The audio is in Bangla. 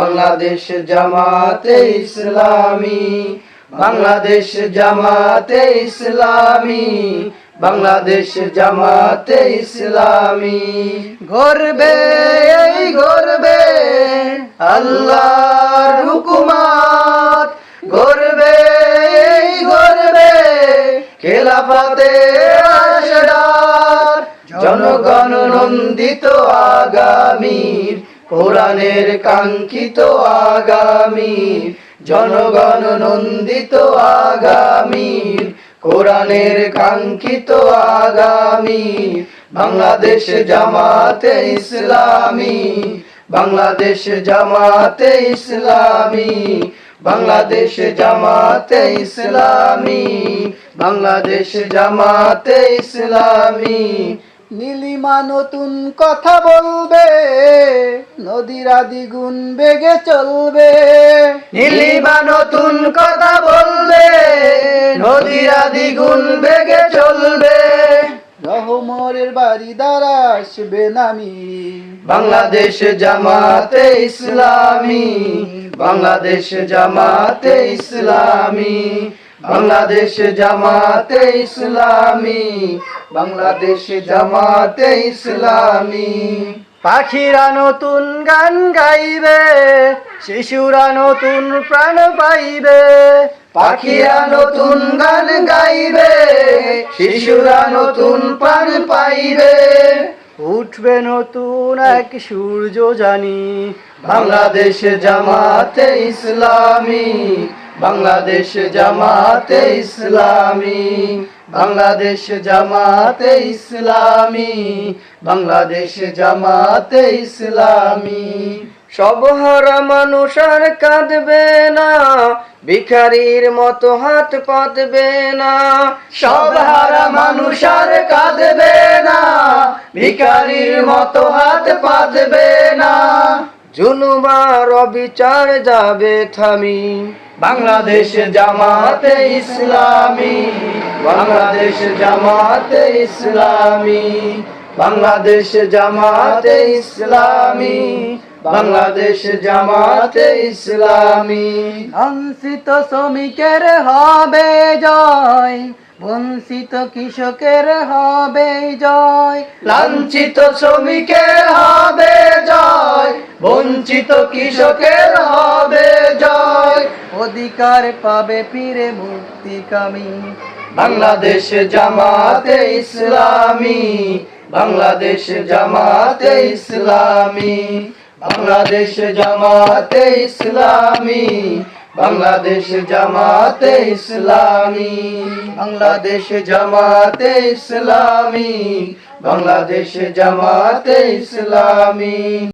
বাংলাদেশ জামাতে ইসলামী, বাংলাদেশ জামাতে ইসলামী, বাংলাদেশ জামাতে ইসলামী। গর্বে এই গর্বে আল্লাহর হুকুমত, গর্বে এই গর্বে খেলাফতে রাশেদার, জনগণ নন্দিত আগামীর, কোরআনের কাঙ্ক্ষিত আগামীর, জনগণ নন্দিত আগামীর, কোরআনের কাঙ্ক্ষিত আগামীর। বাংলাদেশ জামাতে ইসলামী, বাংলাদেশ জামাতে ইসলামী, বাংলাদেশ জামাতে ইসলামী, বাংলাদেশ জামাতে ইসলামী। নীলিমা নতুন কথা বলবে, নদীরা দ্বিগুণ বেগে চলবে। নীলিমা নতুন কথা বলবে, নদীরা দ্বিগুণ বেগে চলবে। রহমরের বাড়ি দ্বারা আসবে নামি, বাংলাদেশ জামাতে ইসলামী, বাংলাদেশ জামাতে ইসলামী, বাংলাদেশ জামাতে ইসলামী, বাংলাদেশ জামাতে ইসলামী। পাখিরা নতুন গান গাইবে, শিশুরা নতুন প্রাণ পাইবে। পাখিরা নতুন গান গাইবে, শিশুরা নতুন প্রাণ পাইবে। উঠবে নতুন এক সূর্য জানি, বাংলাদেশ জামাতে ইসলামী, বাংলাদেশ জামাতে ইসলামী, বাংলাদেশ জামাতে ইসলামী, বাংলাদেশ জামাতে ইসলামী। সবহারা মানুষ আর কাঁদবে না, ভিখারির মতো হাত পাতবে না। সবহারা মানুষ আর কাঁদবে না, ভিখারির মতো হাত পাতবে না। জুলুম আর অবিচার যাবে থামি, বাংলাদেশ জামাতে ইসলামী, বাংলাদেশ জামাতে ইসলামী, বাংলাদেশ জামাতে ইসলামী, বাংলাদেশ জামাতে ইসলামী। লাঞ্ছিত শ্রমিকের হবে জয়, বঞ্চিত কৃষকের হবে জয়। লাঞ্ছিত শ্রমিকের হবে জয়, বঞ্চিত কৃষকের হবে জয়। অধিকার পাবে ফিরে মুক্তিকামী, বাংলাদেশ জামাতে ইসলামী, বাংলাদেশ জামাতে ইসলামী, বাংলাদেশ জামাতে ইসলামী, বাংলাদেশ জামাতে ইসলামী, বাংলাদেশ জামাতে ইসলামী, বাংলাদেশ জামাতে ইসলামী।